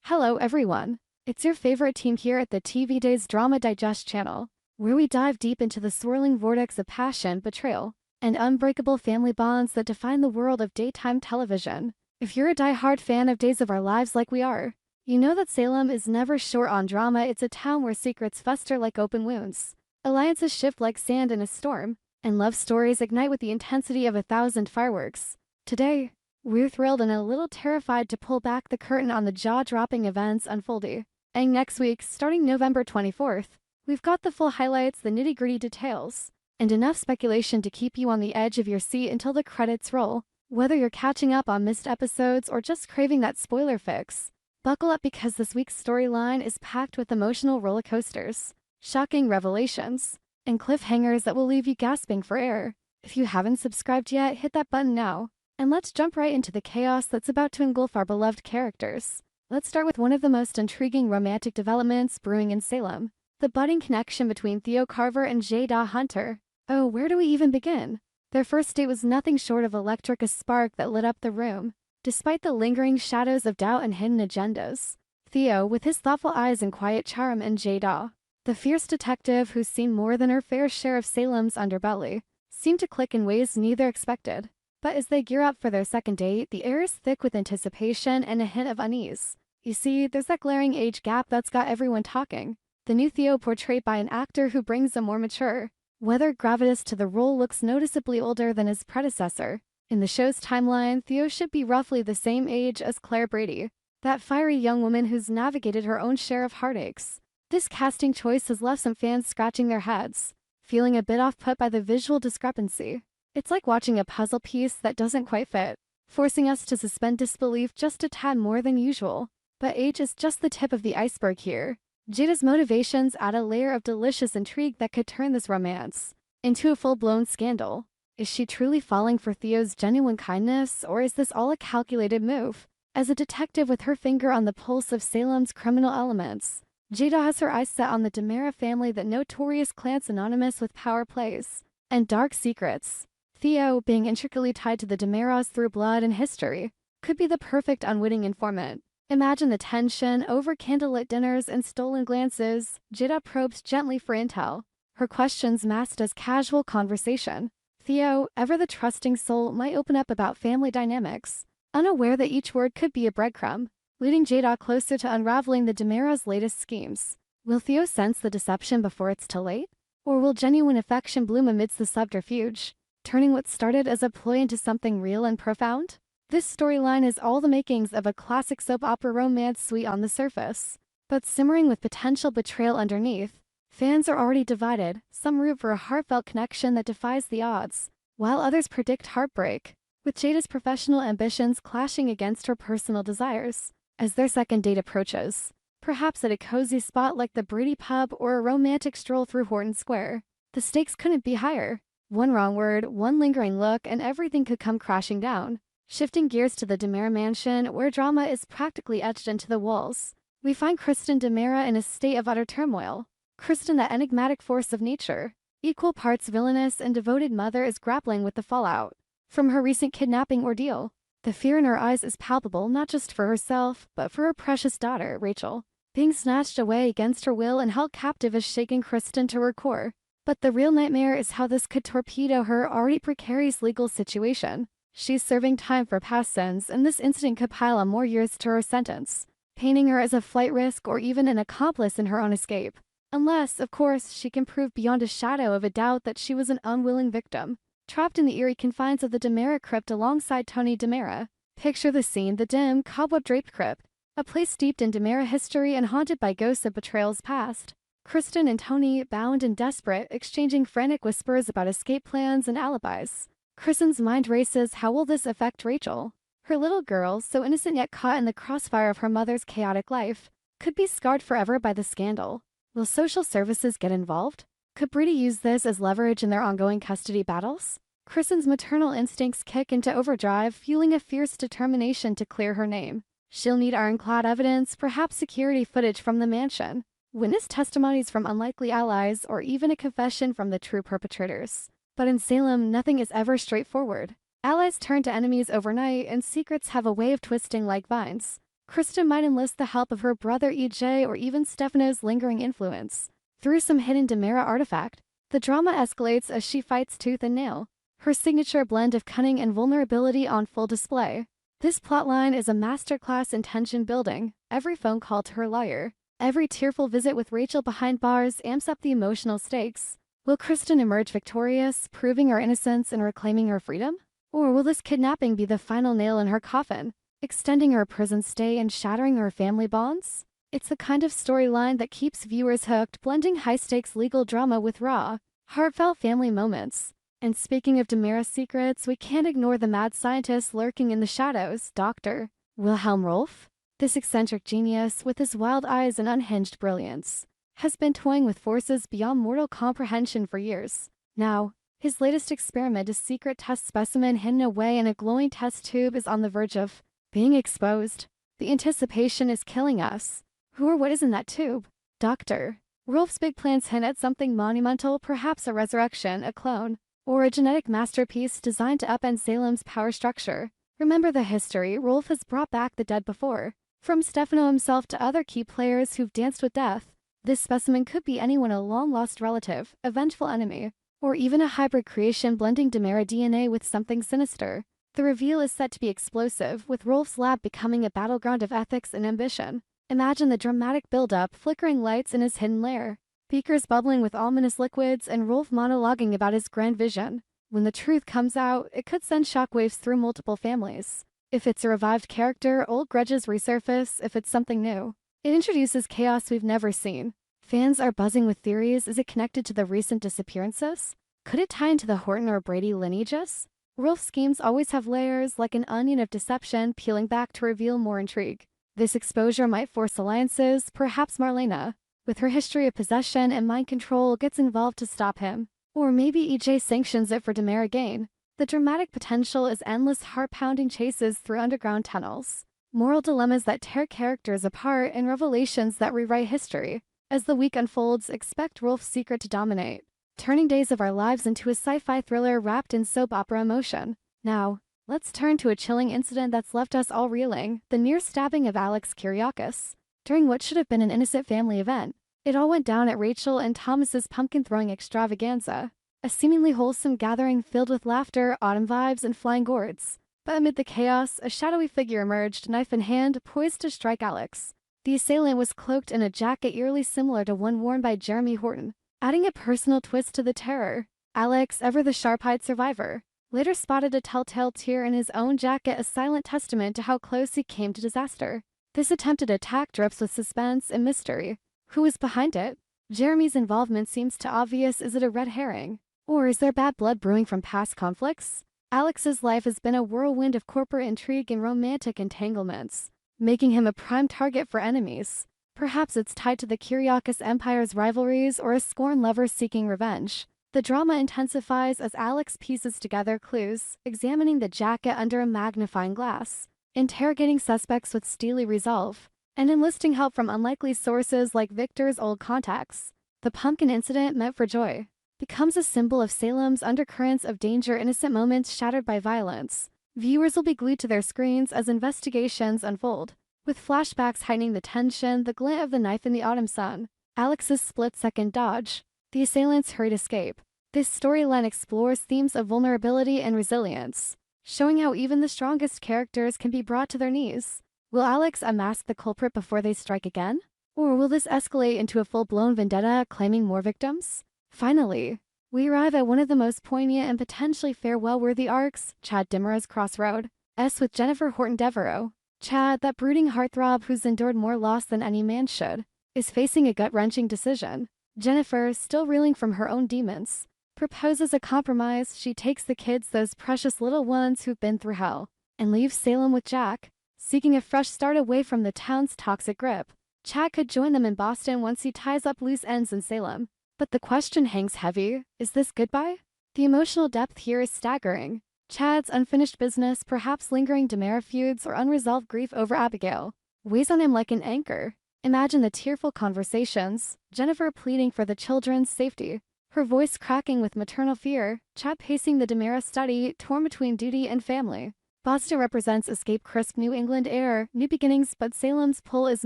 Hello everyone. It's your favorite team here at the TV Days Drama Digest channel, where we dive deep into the swirling vortex of passion, betrayal, and unbreakable family bonds that define the world of daytime television. If you're a die-hard fan of Days of Our Lives like we are, you know that Salem is never short on drama. It's a town where secrets fester like open wounds, alliances shift like sand in a storm, and love stories ignite with the intensity of 1,000 fireworks. Today, we're thrilled and a little terrified to pull back the curtain on the jaw-dropping events unfolding. And next week, starting November 24th, we've got the full highlights, the nitty-gritty details, and enough speculation to keep you on the edge of your seat until the credits roll. Whether you're catching up on missed episodes or just craving that spoiler fix, buckle up because this week's storyline is packed with emotional roller coasters, shocking revelations, and cliffhangers that will leave you gasping for air. If you haven't subscribed yet, hit that button now. And let's jump right into the chaos that's about to engulf our beloved characters. Let's start with one of the most intriguing romantic developments brewing in Salem, the budding connection between Theo Carver and Jada Hunter. Oh, where do we even begin? Their first date was nothing short of electric, a spark that lit up the room. Despite the lingering shadows of doubt and hidden agendas, Theo, with his thoughtful eyes and quiet charm, and Jada, the fierce detective who's seen more than her fair share of Salem's underbelly, seemed to click in ways neither expected. But as they gear up for their second date, the air is thick with anticipation and a hint of unease. You see, there's that glaring age gap that's got everyone talking. The new Theo, portrayed by an actor who brings a more mature, weathered gravitas to the role, looks noticeably older than his predecessor. In the show's timeline, Theo should be roughly the same age as Claire Brady, that fiery young woman who's navigated her own share of heartaches. This casting choice has left some fans scratching their heads, feeling a bit off-put by the visual discrepancy. It's like watching a puzzle piece that doesn't quite fit, forcing us to suspend disbelief just a tad more than usual. But age is just the tip of the iceberg here. Jada's motivations add a layer of delicious intrigue that could turn this romance into a full-blown scandal. Is she truly falling for Theo's genuine kindness, or is this all a calculated move? As a detective with her finger on the pulse of Salem's criminal elements, Jada has her eyes set on the DiMera family, that notorious clan synonymous with power plays and dark secrets. Theo, being intricately tied to the DiMeras through blood and history, could be the perfect unwitting informant. Imagine the tension over candlelit dinners and stolen glances. Jada probes gently for intel, her questions masked as casual conversation. Theo, ever the trusting soul, might open up about family dynamics, unaware that each word could be a breadcrumb, leading Jada closer to unraveling the DiMeras' latest schemes. Will Theo sense the deception before it's too late? Or will genuine affection bloom amidst the subterfuge, turning what started as a ploy into something real and profound? This storyline is all the makings of a classic soap opera romance, sweet on the surface, but simmering with potential betrayal underneath. Fans are already divided. Some root for a heartfelt connection that defies the odds, while others predict heartbreak, with Jada's professional ambitions clashing against her personal desires. As their second date approaches, perhaps at a cozy spot like the Brady Pub or a romantic stroll through Horton Square, the stakes couldn't be higher. One wrong word, one lingering look, and everything could come crashing down. Shifting gears to the DiMera mansion, where drama is practically etched into the walls, we find Kristen DiMera in a state of utter turmoil. Kristen, that enigmatic force of nature, equal parts villainous and devoted mother, is grappling with the fallout from her recent kidnapping ordeal. The fear in her eyes is palpable, not just for herself, but for her precious daughter, Rachel. Being snatched away against her will and held captive is shaking Kristen to her core. But the real nightmare is how this could torpedo her already precarious legal situation. She's serving time for past sins, and this incident could pile on more years to her sentence, painting her as a flight risk or even an accomplice in her own escape. Unless, of course, she can prove beyond a shadow of a doubt that she was an unwilling victim, trapped in the eerie confines of the DiMera crypt alongside Tony DiMera. Picture the scene: the dim, cobweb-draped crypt, a place steeped in DiMera history and haunted by ghosts of betrayals past. Kristen and Tony, bound and desperate, exchanging frantic whispers about escape plans and alibis. Kristen's mind races. How will this affect Rachel? Her little girl, so innocent yet caught in the crossfire of her mother's chaotic life, could be scarred forever by the scandal. Will social services get involved? Could Brady use this as leverage in their ongoing custody battles? Kristen's maternal instincts kick into overdrive, fueling a fierce determination to clear her name. She'll need ironclad evidence, perhaps security footage from the mansion, witness testimonies from unlikely allies, or even a confession from the true perpetrators. But in Salem, nothing is ever straightforward. Allies turn to enemies overnight, and secrets have a way of twisting like vines. Kristen might enlist the help of her brother EJ or even Stefano's lingering influence. Through some hidden DiMera artifact, the drama escalates as she fights tooth and nail, her signature blend of cunning and vulnerability on full display. This plotline is a masterclass in tension building. Every phone call to her lawyer, every tearful visit with Rachel behind bars amps up the emotional stakes. Will Kristen emerge victorious, proving her innocence and reclaiming her freedom? Or will this kidnapping be the final nail in her coffin, extending her prison stay and shattering her family bonds? It's the kind of storyline that keeps viewers hooked, blending high-stakes legal drama with raw, heartfelt family moments. And speaking of DiMera's secrets, we can't ignore the mad scientist lurking in the shadows, Dr. Wilhelm Rolf. This eccentric genius, with his wild eyes and unhinged brilliance, has been toying with forces beyond mortal comprehension for years. Now, his latest experiment, a secret test specimen hidden away in a glowing test tube, is on the verge of being exposed. The anticipation is killing us. Who or what is in that tube? Dr. Rolf's big plans hint at something monumental, perhaps a resurrection, a clone, or a genetic masterpiece designed to upend Salem's power structure. Remember the history, Rolf has brought back the dead before. From Stefano himself to other key players who've danced with death. This specimen could be anyone, a long-lost relative, a vengeful enemy, or even a hybrid creation blending DiMera DNA with something sinister. The reveal is set to be explosive, with Rolf's lab becoming a battleground of ethics and ambition. Imagine the dramatic build-up, flickering lights in his hidden lair, beakers bubbling with ominous liquids, and Rolf monologuing about his grand vision. When the truth comes out, it could send shockwaves through multiple families. If it's a revived character, old grudges resurface. If it's something new, it introduces chaos we've never seen. Fans are buzzing with theories. Is it connected to the recent disappearances? Could it tie into the Horton or Brady lineages? Rolf's schemes always have layers, like an onion of deception peeling back to reveal more intrigue. This exposure might force alliances. Perhaps Marlena, with her history of possession and mind control, gets involved to stop him. Or maybe EJ sanctions it for DiMera gain. The dramatic potential is endless, heart-pounding chases through underground tunnels, moral dilemmas that tear characters apart, and revelations that rewrite history. As the week unfolds, expect Rolf's secret to dominate, turning days of our lives into a sci-fi thriller wrapped in soap opera emotion. Now, let's turn to a chilling incident that's left us all reeling: the near stabbing of Alex Kyriakis. During what should have been an innocent family event, it all went down at Rachel and Thomas's pumpkin-throwing extravaganza. A seemingly wholesome gathering filled with laughter, autumn vibes, and flying gourds. But amid the chaos, a shadowy figure emerged, knife in hand, poised to strike Alex. The assailant was cloaked in a jacket eerily similar to one worn by Jeremy Horton, adding a personal twist to the terror. Alex, ever the sharp-eyed survivor, later spotted a telltale tear in his own jacket, a silent testament to how close he came to disaster. This attempted attack drips with suspense and mystery. Who is behind it? Jeremy's involvement seems too obvious. Is it a red herring? Or is there bad blood brewing from past conflicts? Alex's life has been a whirlwind of corporate intrigue and romantic entanglements, making him a prime target for enemies. Perhaps it's tied to the Kyriakis Empire's rivalries or a scorned lover seeking revenge. The drama intensifies as Alex pieces together clues, examining the jacket under a magnifying glass, interrogating suspects with steely resolve, and enlisting help from unlikely sources like Victor's old contacts. The pumpkin incident, meant for joy, becomes a symbol of Salem's undercurrents of danger, innocent moments shattered by violence. Viewers will be glued to their screens as investigations unfold, with flashbacks heightening the tension, the glint of the knife in the autumn sun, Alex's split-second dodge, the assailant's hurried escape. This storyline explores themes of vulnerability and resilience, showing how even the strongest characters can be brought to their knees. Will Alex unmask the culprit before they strike again? Or will this escalate into a full-blown vendetta, claiming more victims? Finally, we arrive at one of the most poignant and potentially farewell-worthy arcs, Chad DiMera's Crossroad. With Jennifer Horton Devereaux. Chad, that brooding heartthrob who's endured more loss than any man should, is facing a gut-wrenching decision. Jennifer, still reeling from her own demons, proposes a compromise. She takes the kids, those precious little ones who've been through hell, and leaves Salem with Jack, seeking a fresh start away from the town's toxic grip. Chad could join them in Boston once he ties up loose ends in Salem. But the question hangs heavy: is this goodbye? The emotional depth here is staggering. Chad's unfinished business, perhaps lingering DiMera feuds or unresolved grief over Abigail, weighs on him like an anchor. Imagine the tearful conversations, Jennifer pleading for the children's safety, her voice cracking with maternal fear, Chad pacing the DiMera study, torn between duty and family. Boston represents escape, crisp New England air, new beginnings, but Salem's pull is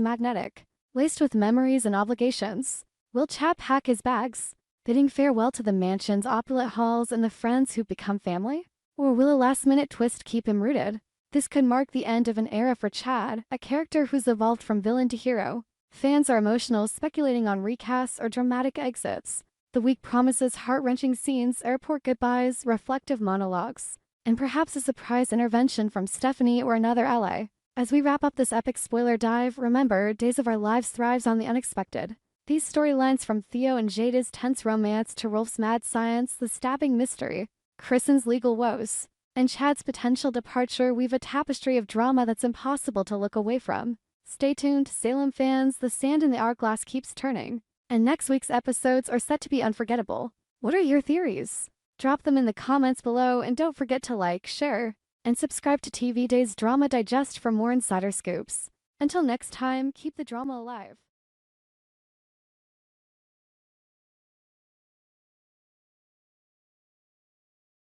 magnetic, laced with memories and obligations. Will Chad pack his bags, bidding farewell to the mansion's opulent halls and the friends who become family? Or will a last-minute twist keep him rooted? This could mark the end of an era for Chad, a character who's evolved from villain to hero. Fans are emotional, speculating on recasts or dramatic exits. The week promises heart-wrenching scenes, airport goodbyes, reflective monologues, and perhaps a surprise intervention from Stephanie or another ally. As we wrap up this epic spoiler dive, remember, Days of Our Lives thrives on the unexpected. These storylines, from Theo and Jada's tense romance to Rolf's mad science, the stabbing mystery, Kristen's legal woes, and Chad's potential departure, weave a tapestry of drama that's impossible to look away from. Stay tuned, Salem fans, the sand in the hourglass keeps turning, and next week's episodes are set to be unforgettable. What are your theories? Drop them in the comments below, and don't forget to like, share, and subscribe to TV Days Drama Digest for more insider scoops. Until next time, keep the drama alive.